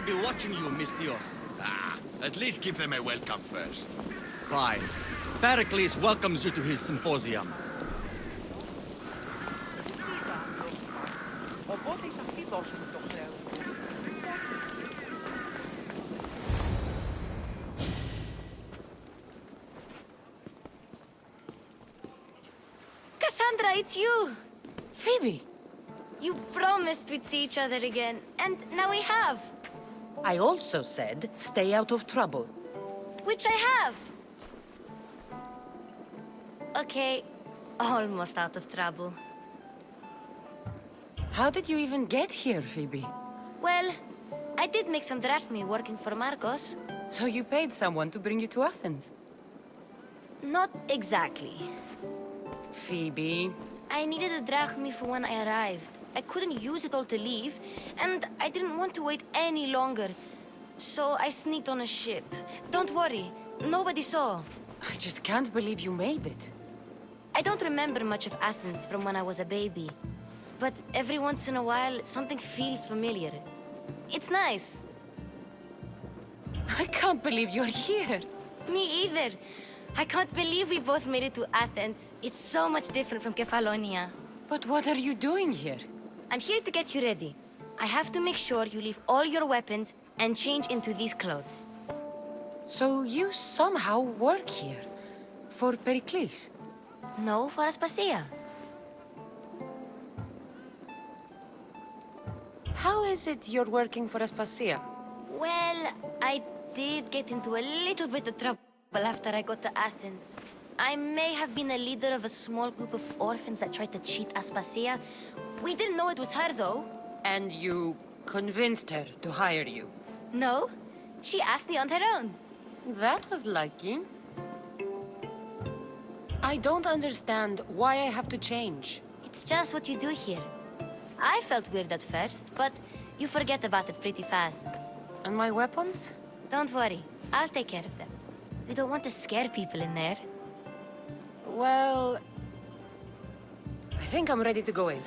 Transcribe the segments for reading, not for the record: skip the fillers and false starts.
will be watching you, Mistios. At least give them a welcome first. Fine. Perikles welcomes you to his symposium. Cassandra, it's you! Phoebe, You promised we'd see each other again, and now we have. I also said stay out of trouble. Which I have. Okay, almost out of trouble. How did you even get here, Phoebe? Well, I did make some drachmi working for Marcos. So you paid someone to bring you to Athens? Not exactly. Phoebe... I needed a drachmi for when I arrived. I couldn't use it all to leave, and I didn't want to wait any longer. So I sneaked on a ship. Don't worry, nobody saw. I just can't believe you made it. I don't remember much of Athens from when I was a baby. But every once in a while, something feels familiar. It's nice. I can't believe you're here. Me either. I can't believe we both made it to Athens. It's so much different from Kefalonia. But what are you doing here? I'm here to get you ready. I have to make sure you leave all your weapons and change into these clothes. So you somehow work here? For Perikles? No, for Aspasia. How is it you're working for Aspasia? Well, I did get into a little bit of trouble after I got to Athens. I may have been a leader of a small group of orphans that tried to cheat Aspasia. We didn't know it was her, though. And you convinced her to hire you? No, she asked me on her own. That was lucky. I don't understand why I have to change. It's just what you do here. I felt weird at first, but you forget about it pretty fast. And my weapons? Don't worry, I'll take care of them. You don't want to scare people in there. Well... I think I'm ready to go in.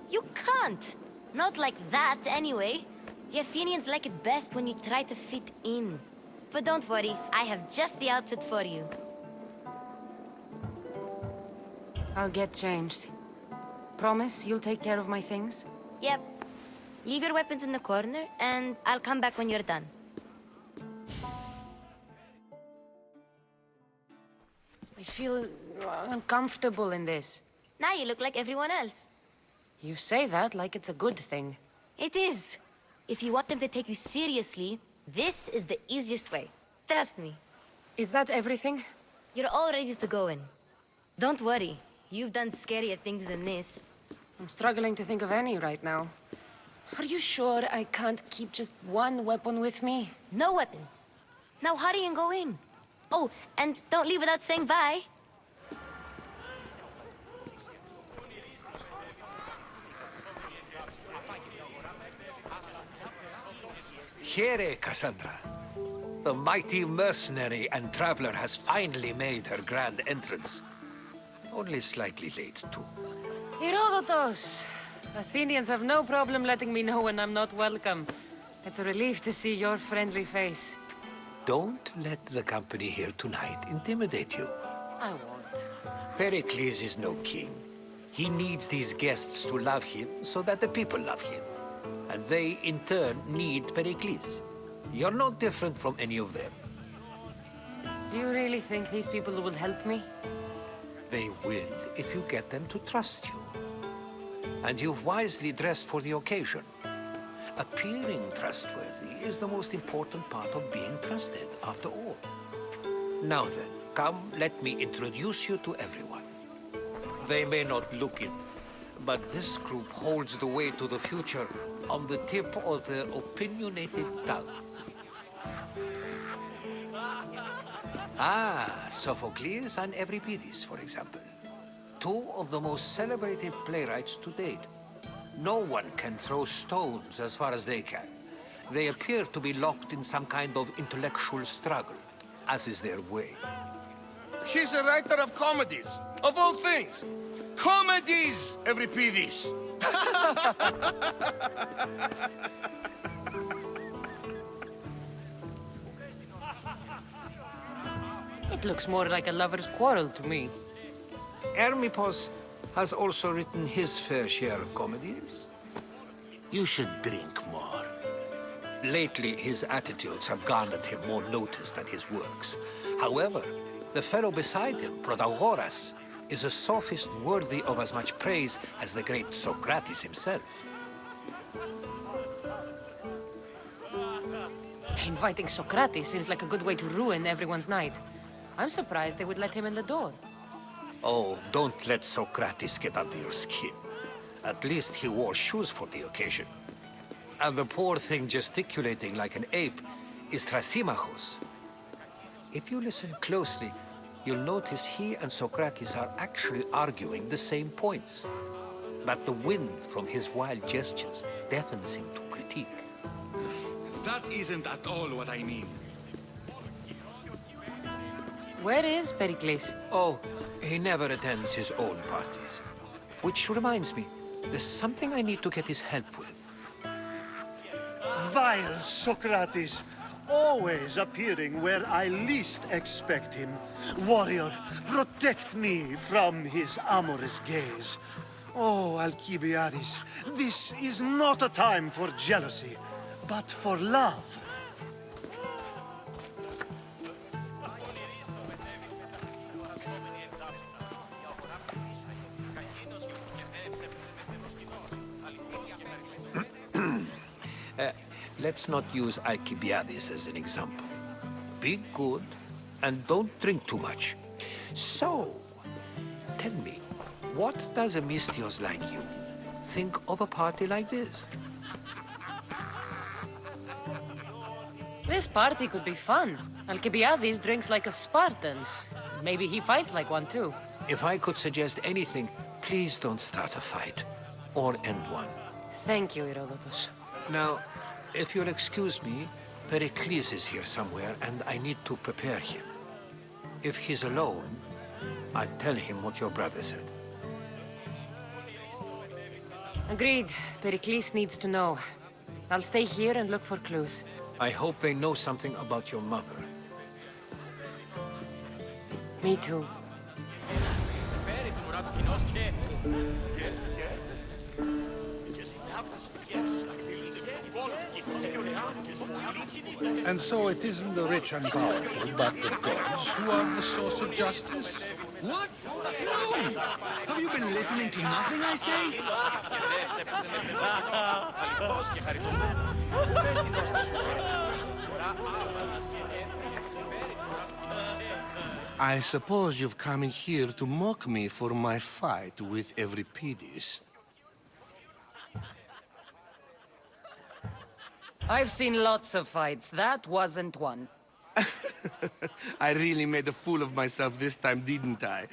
You can't! Not like that, anyway. The Athenians like it best when you try to fit in. But don't worry, I have just the outfit for you. I'll get changed. Promise you'll take care of my things? Yep. Leave your weapons in the corner, and I'll come back when you're done. I feel uncomfortable in this. Now you look like everyone else. You say that like it's a good thing. It is. If you want them to take you seriously, this is the easiest way. Trust me. Is that everything? You're all ready to go in. Don't worry. You've done scarier things than this. I'm struggling to think of any right now. Are you sure I can't keep just one weapon with me? No weapons. Now hurry and go in. Oh, and don't leave without saying bye. Here, Cassandra. The mighty mercenary and traveler has finally made her grand entrance. Only slightly late, too. Herodotus! Athenians have no problem letting me know when I'm not welcome. It's a relief to see your friendly face. Don't let the company here tonight intimidate you. I won't. Pericles is no king. He needs these guests to love him so that the people love him. And they, in turn, need Pericles. You're no different from any of them. Do you really think these people will help me? They will if you get them to trust you. And you've wisely dressed for the occasion. Appearing trustworthy is the most important part of being trusted, after all. Now then, come, let me introduce you to everyone. They may not look it, but this group holds the way to the future on the tip of their opinionated tongues. Sophocles and Euripides, for example. Two of the most celebrated playwrights to date. No one can throw stones as far as they can. They appear to be locked in some kind of intellectual struggle, as is their way. He's a writer of comedies, of all things. Comedies, Euripides. It looks more like a lover's quarrel to me. Hermippos has also written his fair share of comedies. You should drink more. Lately, his attitudes have garnered him more notice than his works. However, the fellow beside him, Protagoras, is a sophist worthy of as much praise as the great Socrates himself. Inviting Socrates seems like a good way to ruin everyone's night. I'm surprised they would let him in the door. Oh, don't let Socrates get under your skin. At least he wore shoes for the occasion. And the poor thing gesticulating like an ape is Thrasymachos. If you listen closely, you'll notice he and Socrates are actually arguing the same points. But the wind from his wild gestures deafens him to critique. That isn't at all what I mean. Where is Perikles? Oh, he never attends his own parties. Which reminds me, there's something I need to get his help with. Vile Socrates, always appearing where I least expect him. Warrior, protect me from his amorous gaze. Oh, Alcibiades, this is not a time for jealousy, but for love. Let's not use Alcibiades as an example. Be good, and don't drink too much. So, tell me, what does a Mystios like you think of a party like this? This party could be fun. Alcibiades drinks like a Spartan. Maybe he fights like one too. If I could suggest anything, please don't start a fight, or end one. Thank you, Herodotus. Now, if you'll excuse me, Perikles is here somewhere, and I need to prepare him. If he's alone, I'll tell him what your brother said. Agreed. Perikles needs to know. I'll stay here and look for clues. I hope they know something about your mother. Me too. And so it isn't the rich and powerful, but the gods who are the source of justice? What? No! Have you been listening to nothing I say? I suppose you've come in here to mock me for my fight with Euripides. I've seen lots of fights. That wasn't one. I really made a fool of myself this time, didn't I?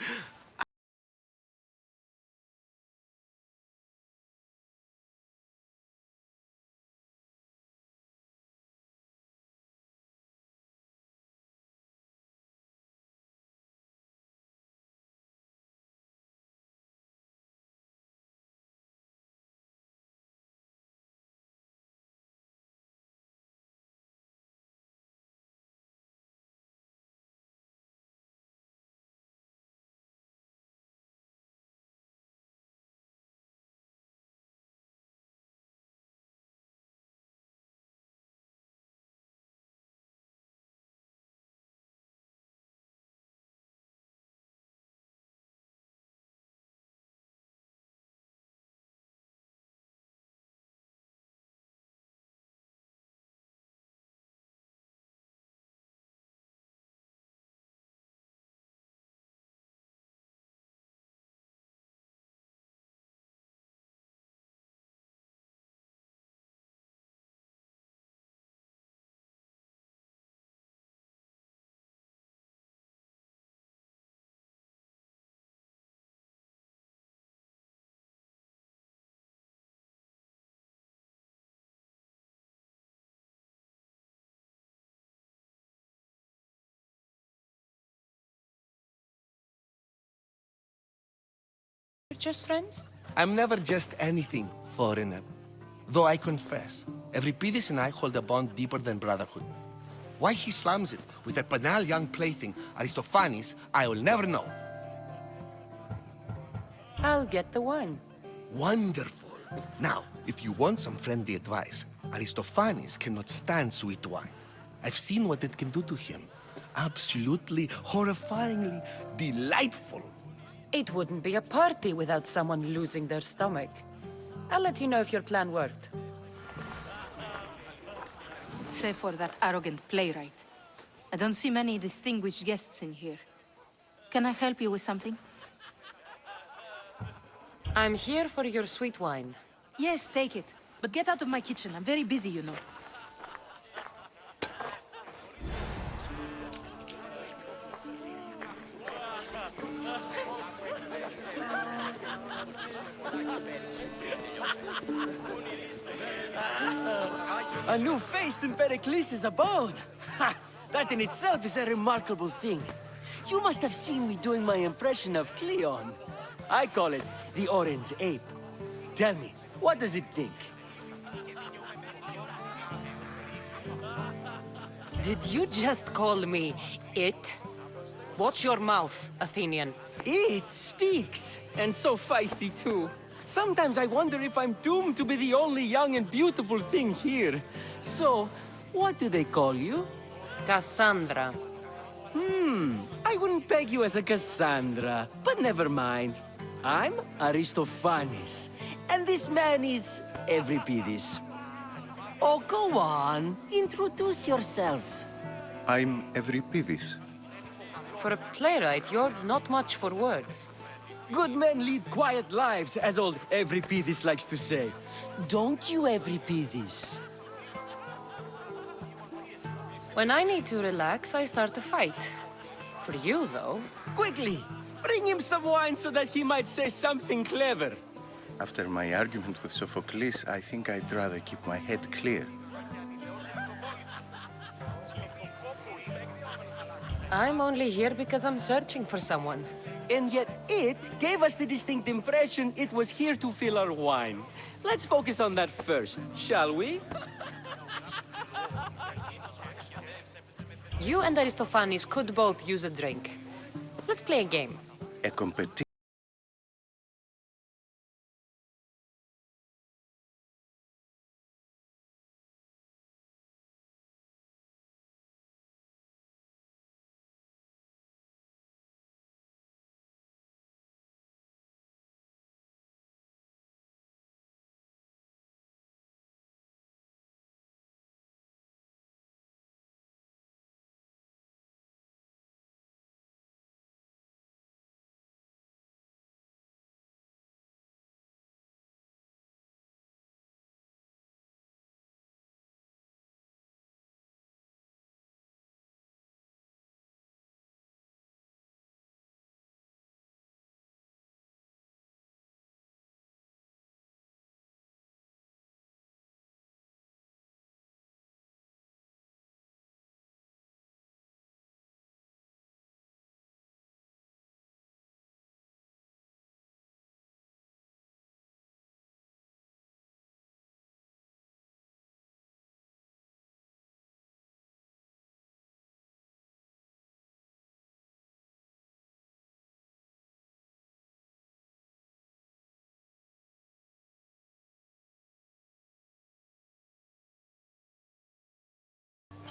Just friends? I'm never just anything, foreigner. Though I confess, Euripides and I hold a bond deeper than brotherhood. Why he slams it with that banal young plaything, Aristophanes, I will never know. I'll get the wine. Wonderful. Now, if you want some friendly advice, Aristophanes cannot stand sweet wine. I've seen what it can do to him. Absolutely, horrifyingly delightful. It wouldn't be a party without someone losing their stomach. I'll let you know if your plan worked. Save for that arrogant playwright. I don't see many distinguished guests in here. Can I help you with something? I'm here for your sweet wine. Yes, take it. But get out of my kitchen. I'm very busy, you know. A new face in Perikles' abode! Ha! That in itself is a remarkable thing. You must have seen me doing my impression of Cleon. I call it the Orange Ape. Tell me, what does it think? Did you just call me it? Watch your mouth, Athenian. It speaks, and so feisty too. Sometimes I wonder if I'm doomed to be the only young and beautiful thing here. So, what do they call you? Cassandra. I wouldn't peg you as a Cassandra, but never mind. I'm Aristophanes, and this man is Euripides. Oh, go on. Introduce yourself. I'm Euripides. For a playwright, you're not much for words. Good men lead quiet lives, as old Euripides likes to say. Don't you, Euripides? When I need to relax, I start a fight. For you, though. Quickly, bring him some wine so that he might say something clever. After my argument with Sophocles, I think I'd rather keep my head clear. I'm only here because I'm searching for someone. And yet it gave us the distinct impression it was here to fill our wine. Let's focus on that first, shall we? You and Aristophanes could both use a drink. Let's play a game. A competition.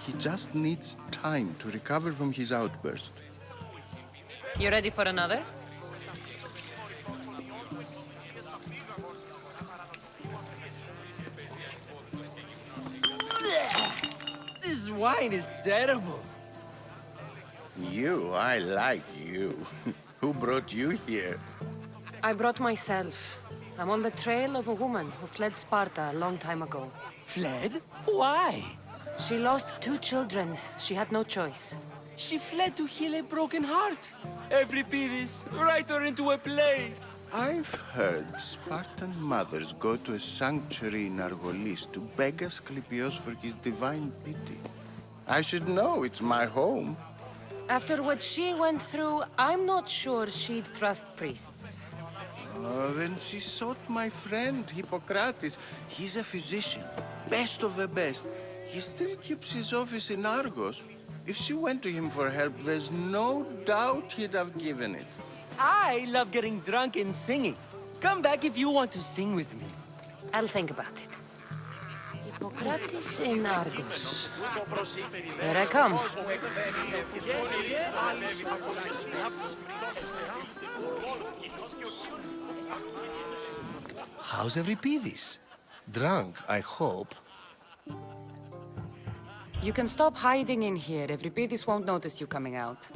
He just needs time to recover from his outburst. You ready for another? This wine is terrible. I like you. Who brought you here? I brought myself. I'm on the trail of a woman who fled Sparta a long time ago. Fled? Why? She lost 2 children. She had no choice. She fled to heal a broken heart. Euripides, write her into a play. I've heard Spartan mothers go to a sanctuary in Argolis to beg Asclepios for his divine pity. I should know, it's my home. After what she went through, I'm not sure she'd trust priests. Oh, then she sought my friend, Hippocrates. He's a physician, best of the best. He still keeps his office in Argos. If she went to him for help, there's no doubt he'd have given it. I love getting drunk and singing. Come back if you want to sing with me. I'll think about it. Hippocrates in Argos. Here I come. How's Euripides? Drunk, I hope. You can stop hiding in here. Euripides won't notice you coming out.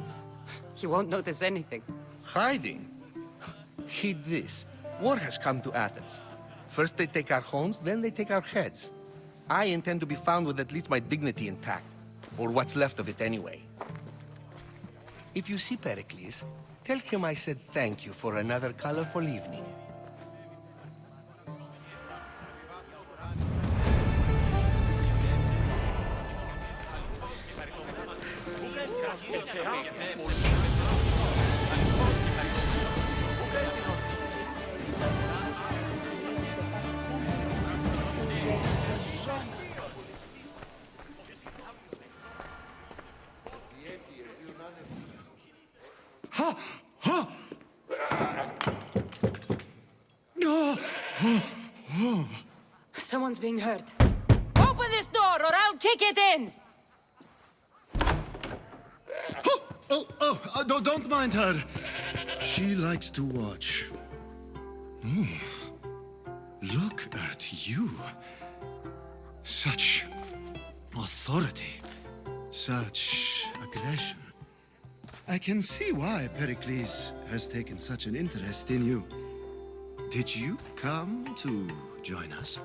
He won't notice anything. Hiding? Heed this. War has come to Athens. First they take our homes, then they take our heads. I intend to be found with at least my dignity intact. Or what's left of it anyway. If you see Perikles, tell him I said thank you for another colorful evening. Someone's being hurt. Open this door or I'll kick it in! Don't mind her. She likes to watch. Look at you. Such authority. Such aggression. I can see why Pericles has taken such an interest in you. Did you come to join us?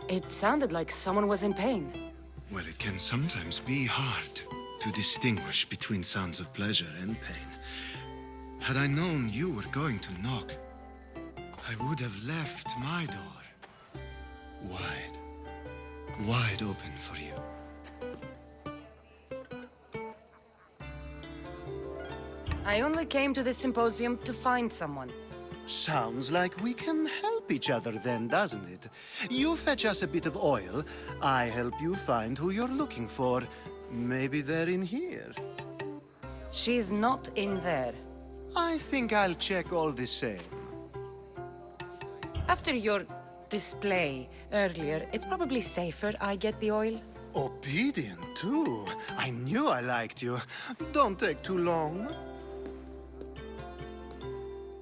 It sounded like someone was in pain. Well, it can sometimes be hard to distinguish between sounds of pleasure and pain. Had I known you were going to knock, I would have left my door wide open for you. I only came to the Symposium to find someone. Sounds like we can help each other then, doesn't it? You fetch us a bit of oil, I help you find who you're looking for. Maybe they're in here. She's not in there. I think I'll check all the same. After your display earlier, it's probably safer I get the oil. Obedient, too. I knew I liked you. Don't take too long.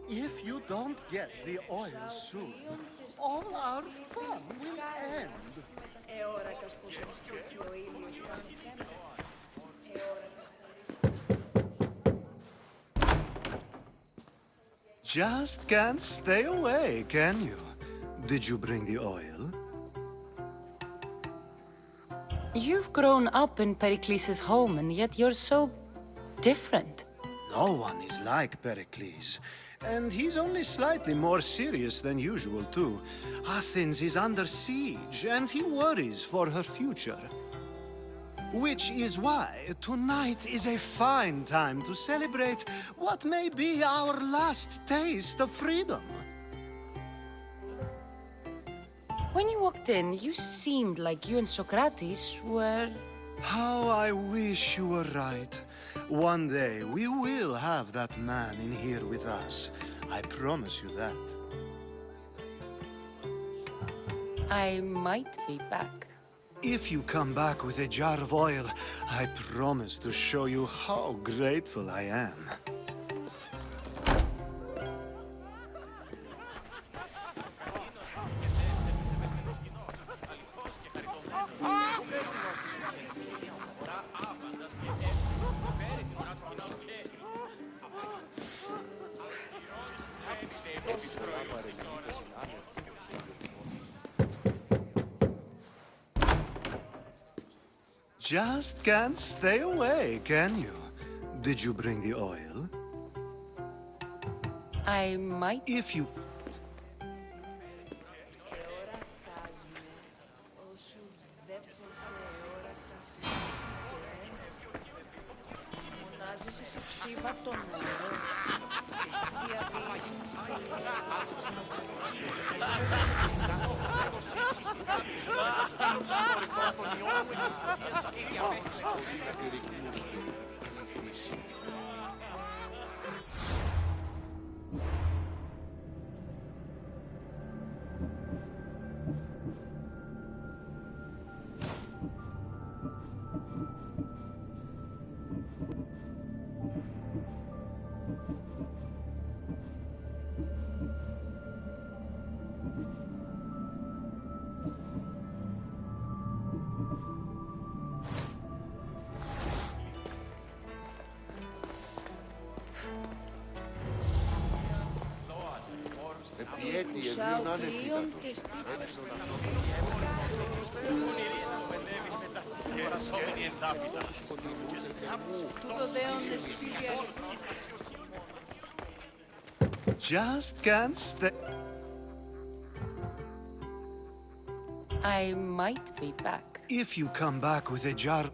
If you don't get the oil soon, all our fun will end. Just can't stay away, can you? Did you bring the oil? You've grown up in Perikles' home, and yet you're so different. No one is like Pericles. And he's only slightly more serious than usual, too. Athens is under siege, and he worries for her future. Which is why tonight is a fine time to celebrate what may be our last taste of freedom. When you walked in, you seemed like you and Socrates were... How I wish you were right. One day we will have that man in here with us. I promise you that. I might be back. If you come back with a jar of oil, I promise to show you how grateful I am. Just can't stay away, can you? Did you bring the oil? I might... If you... Just can't stay. I might be back. If you come back with a jar.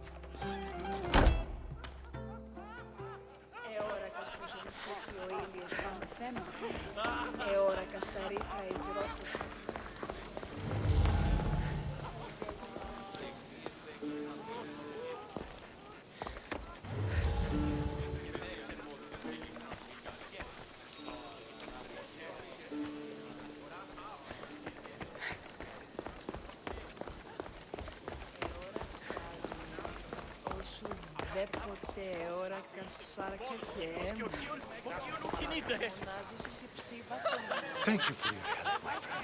Thank you for your help, my friend.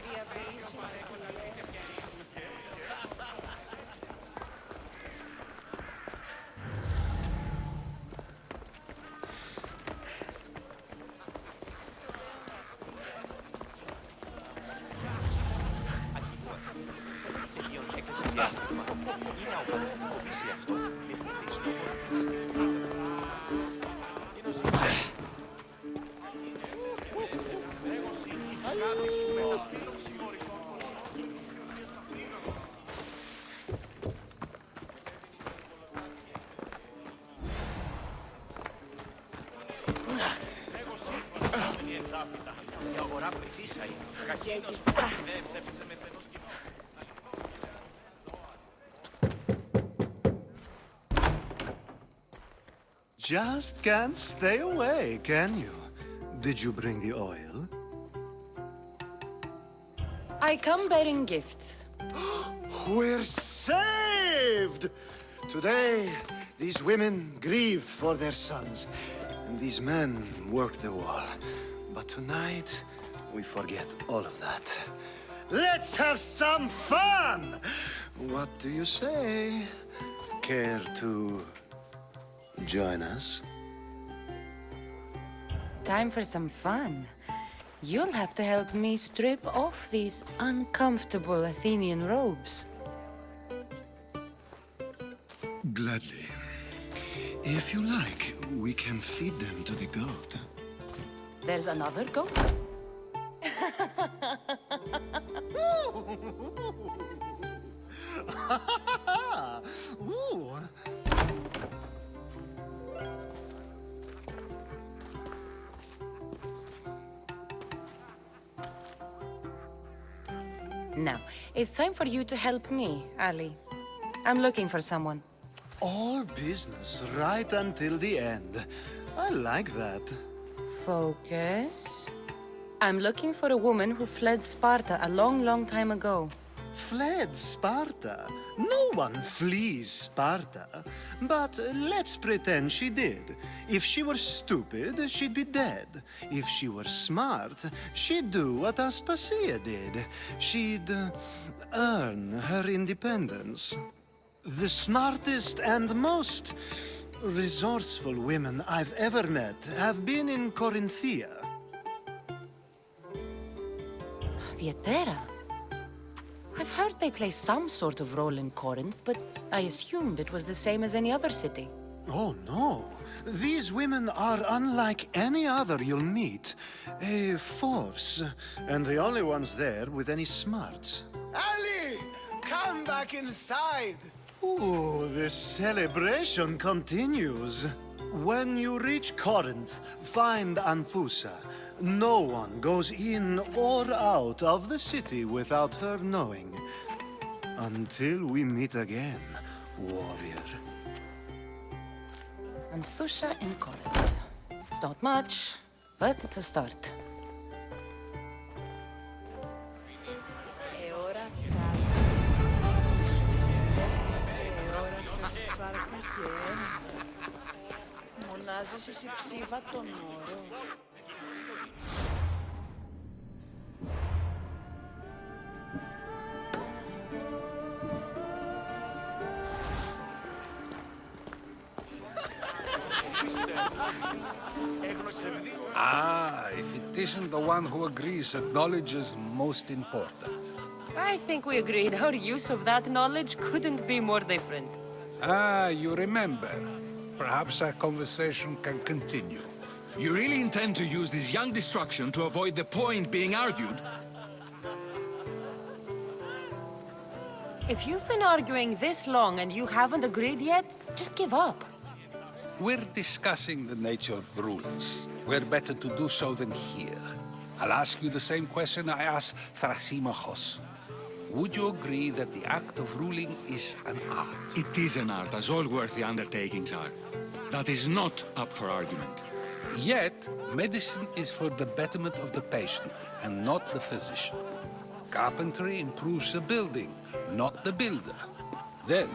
Just can't stay away, can you? Did you bring the oil? I come bearing gifts. We're saved! Today, these women grieved for their sons, and these men worked the wall. But tonight, we forget all of that. Let's have some fun! What do you say? Care to join us? Time for some fun. You'll have to help me strip off these uncomfortable Athenian robes. Gladly. If you like, we can feed them to the goat. There's another goat? Ooh. Now, it's time for you to help me, Ali. I'm looking for someone. All business right until the end. I like that. Focus. I'm looking for a woman who fled Sparta a long, long time ago. Fled Sparta? No one flees Sparta. But let's pretend she did. If she were stupid, she'd be dead. If she were smart, she'd do what Aspasia did. She'd earn her independence. The smartest and most resourceful women I've ever met have been in Corinthia. Theatera? I've heard they play some sort of role in Corinth, but I assumed it was the same as any other city. Oh, no. These women are unlike any other you'll meet. A force, and the only ones there with any smarts. Ali! Come back inside! Ooh, the celebration continues. When you reach Corinth, find Anthusa. No one goes in or out of the city without her knowing. Until we meet again, warrior. Anthusa in Corinth. It's not much, but it's a start. Ah, if it isn't the one who agrees that knowledge is most important. I think we agreed our use of that knowledge couldn't be more different. Ah, you remember. Perhaps our conversation can continue. You really intend to use this young destruction to avoid the point being argued? If you've been arguing this long and you haven't agreed yet, just give up. We're discussing the nature of rulers. Where better to do so than here? I'll ask you the same question I asked Thrasymachos. Would you agree that the act of ruling is an art? It is an art, as all worthy undertakings are. That is not up for argument. Yet, medicine is for the betterment of the patient and not the physician. Carpentry improves the building, not the builder. Then,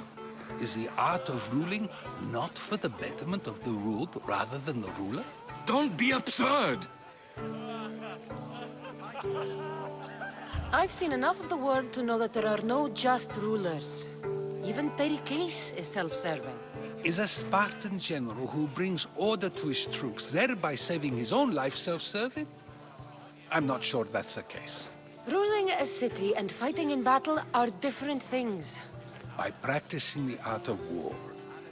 is the art of ruling not for the betterment of the ruled rather than the ruler? Don't be absurd! I've seen enough of the world to know that there are no just rulers. Even Perikles is self-serving. Is a Spartan general who brings order to his troops, thereby saving his own life, self-serving? I'm not sure that's the case. Ruling a city and fighting in battle are different things. By practicing the art of war,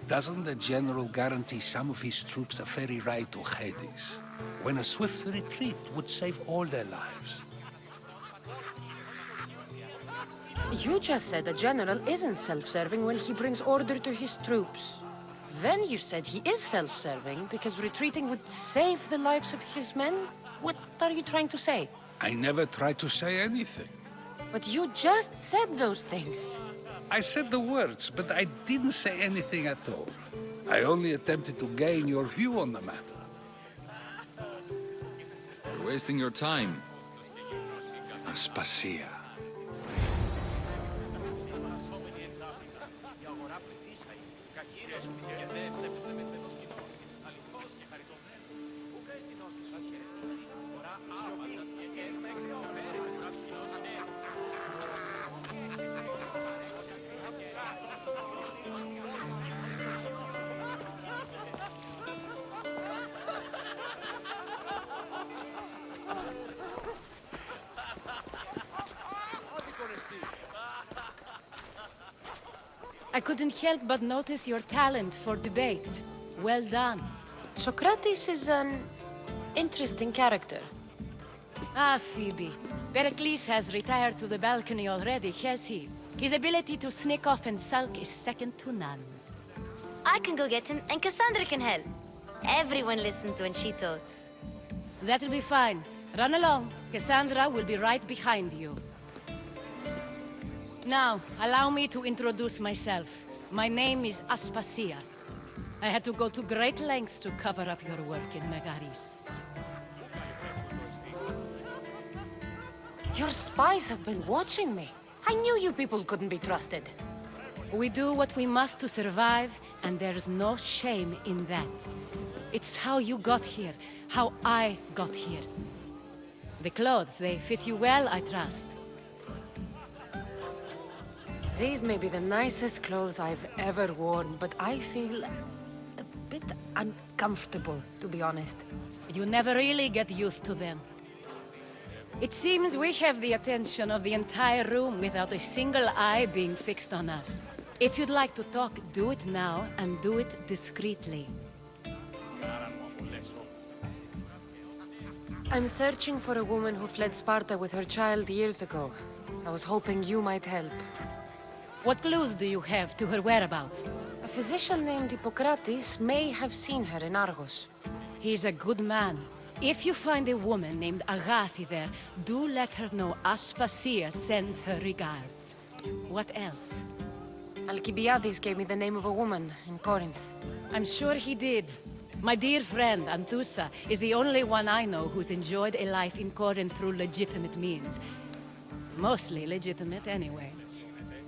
doesn't the general guarantee some of his troops a ferry ride to Hades, when a swift retreat would save all their lives? You just said a general isn't self-serving when he brings order to his troops. Then you said he is self-serving because retreating would save the lives of his men? What are you trying to say? I never tried to say anything. But you just said those things. I said the words, but I didn't say anything at all. I only attempted to gain your view on the matter. You're wasting your time. Aspasia. I couldn't help but notice your talent for debate. Well done. Socrates is an interesting character. Ah, Phoebe. Pericles has retired to the balcony already, has he? His ability to sneak off and sulk is second to none. I can go get him, and Cassandra can help. Everyone listens when she talks. That'll be fine. Run along. Cassandra will be right behind you. Now, allow me to introduce myself. My name is Aspasia. I had to go to great lengths to cover up your work in Megaris. Your spies have been watching me. I knew you people couldn't be trusted. We do what we must to survive, and there's no shame in that. It's how you got here, how I got here. The clothes, they fit you well, I trust. These may be the nicest clothes I've ever worn, but I feel a bit uncomfortable, to be honest. You never really get used to them. It seems we have the attention of the entire room without a single eye being fixed on us. If you'd like to talk, do it now, and do it discreetly. I'm searching for a woman who fled Sparta with her child years ago. I was hoping you might help. What clues do you have to her whereabouts? A physician named Hippocrates may have seen her in Argos. He's a good man. If you find a woman named Agathi there, do let her know Aspasia sends her regards. What else? Alcibiades gave me the name of a woman in Corinth. I'm sure he did. My dear friend, Anthusa, is the only one I know who's enjoyed a life in Corinth through legitimate means. Mostly legitimate, anyway.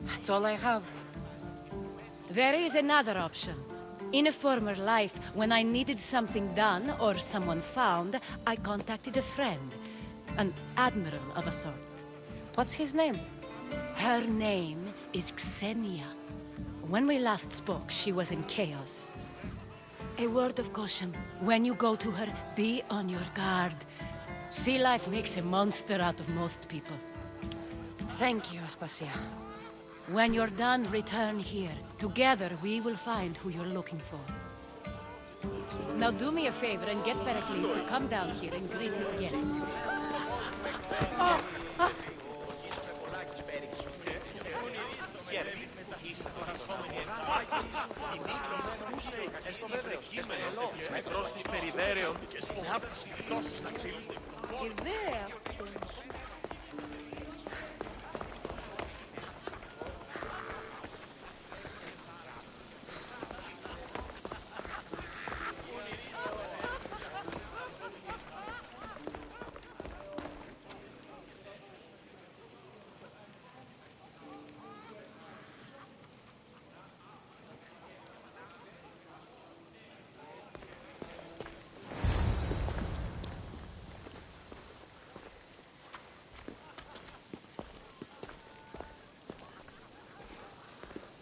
That's all I have. There is another option. In a former life, when I needed something done or someone found, I contacted a friend. An admiral of a sort. What's his name? Her name is Xenia. When we last spoke, she was in chaos. A word of caution. When you go to her, be on your guard. Sea life makes a monster out of most people. Thank you, Aspasia. When you're done, return here. Together, we will find who you're looking for. Now do me a favor and get Perikles to come down here and greet his guests.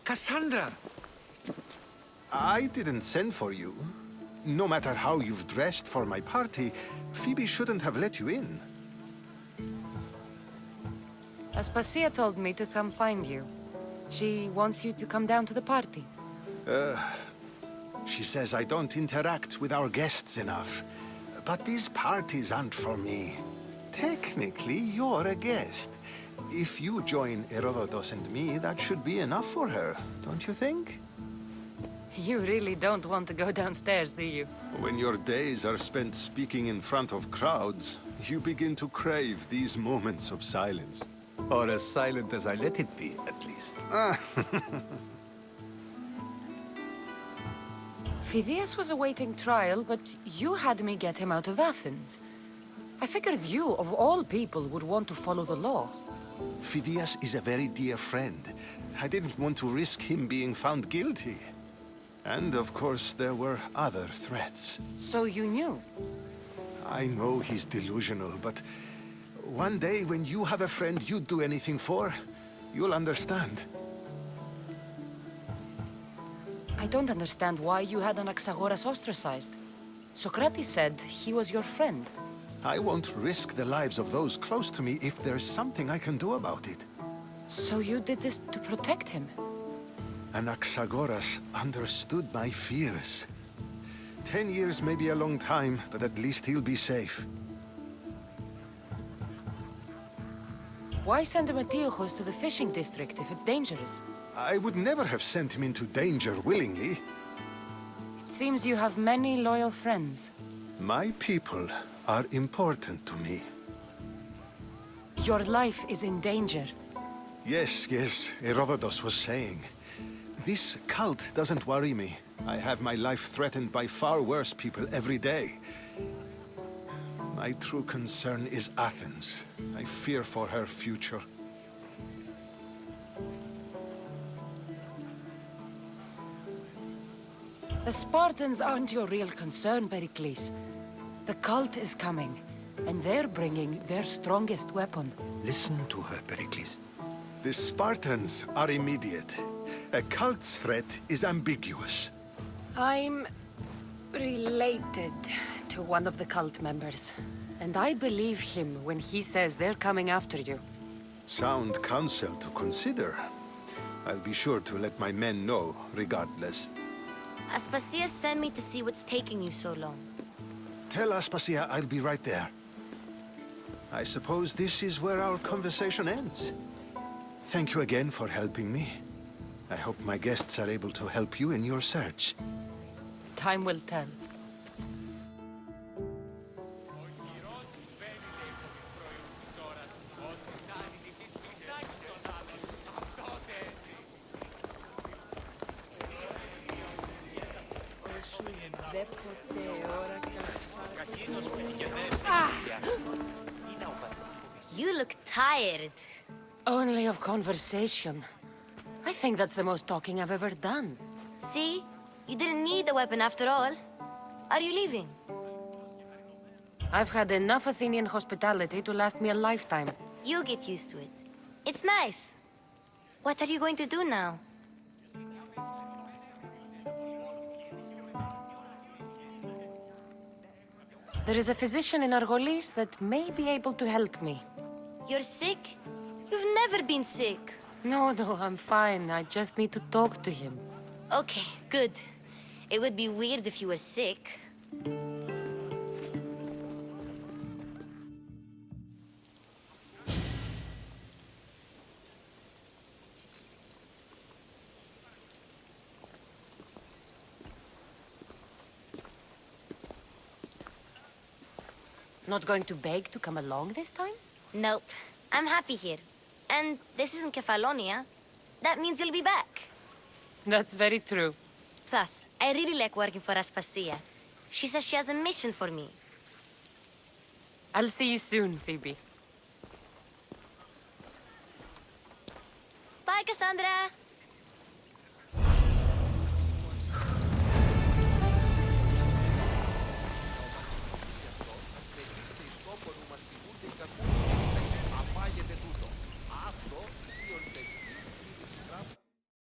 Cassandra! I didn't send for you. No matter how you've dressed for my party, Phoebe shouldn't have let you in. Aspasia told me to come find you. She wants you to come down to the party. She says I don't interact with our guests enough. But these parties aren't for me. Technically, you're a guest. If you join Herodotus and me, that should be enough for her, don't you think? You really don't want to go downstairs, do you? When your days are spent speaking in front of crowds, you begin to crave these moments of silence. Or as silent as I let it be, at least. Phidias was awaiting trial, but you had me get him out of Athens. I figured you, of all people, would want to follow the law. Phidias is a very dear friend. I didn't want to risk him being found guilty. And of course, there were other threats. So you knew? I know he's delusional, but one day when you have a friend you'd do anything for, you'll understand. I don't understand why you had Anaxagoras ostracized. Socrates said he was your friend. I won't risk the lives of those close to me if there's something I can do about it. So you did this to protect him? Anaxagoras understood my fears. 10 years may be a long time, but at least he'll be safe. Why send Metiochos to the fishing district if it's dangerous? I would never have sent him into danger willingly. It seems you have many loyal friends. My people are important to me. Your life is in danger. Yes, Herodotus was saying. This cult doesn't worry me. I have my life threatened by far worse people every day. My true concern is Athens. I fear for her future. The Spartans aren't your real concern, Perikles. The cult is coming, and they're bringing their strongest weapon. Listen to her, Perikles. The Spartans are immediate. A cult's threat is ambiguous. I'm related to one of the cult members, and I believe him when he says they're coming after you. Sound counsel to consider. I'll be sure to let my men know, regardless. Aspasia sent me to see what's taking you so long. Tell Aspasia I'll be right there. I suppose this is where our conversation ends. Thank you again for helping me. I hope my guests are able to help you in your search. Time will tell. You look tired. Only of conversation. I think that's the most talking I've ever done. See? You didn't need the weapon after all. Are you leaving? I've had enough Athenian hospitality to last me a lifetime. You'll get used to it. It's nice. What are you going to do now? There is a physician in Argolis that may be able to help me. You're sick? You've never been sick. No, I'm fine. I just need to talk to him. Okay, good. It would be weird if you were sick. Not going to beg to come along this time? Nope. I'm happy here. And this isn't Kefalonia. That means you'll be back. That's very true. Plus, I really like working for Aspasia. She says she has a mission for me. I'll see you soon, Phoebe. Bye, Cassandra!